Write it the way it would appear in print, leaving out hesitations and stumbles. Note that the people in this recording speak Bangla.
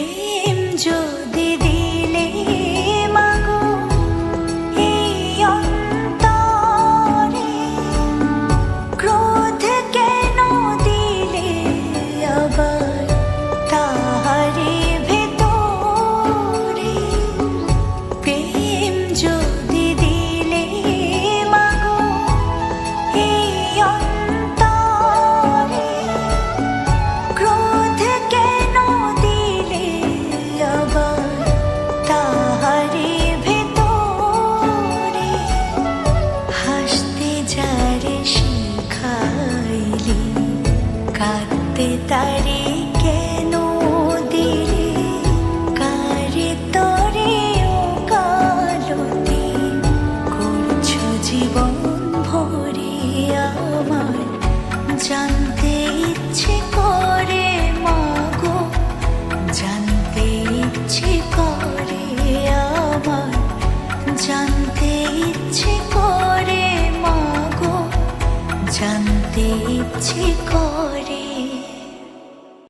প্রেম যদি দিলে মাগো এই অন্তরে, ক্রোধ কেন দিলে আবার তাহারে ভেতরে? প্রেম যদি দিলে মাগো এই অন্তরে, ক্রোধ কেন দিলে আবার তাহারে ভেতরে? হাসতে যারে শিখাইলি, কাঁদতে তারে কেন দিলে? কারে তরে ও কালতি করছো জীবন ভরে আমার? জানতে ইচ্ছে করে মাগো, জানতে ইচ্ছে করে আমার, জানতে ইচ্ছে করে মাগো, জানতে ইচ্ছে করে।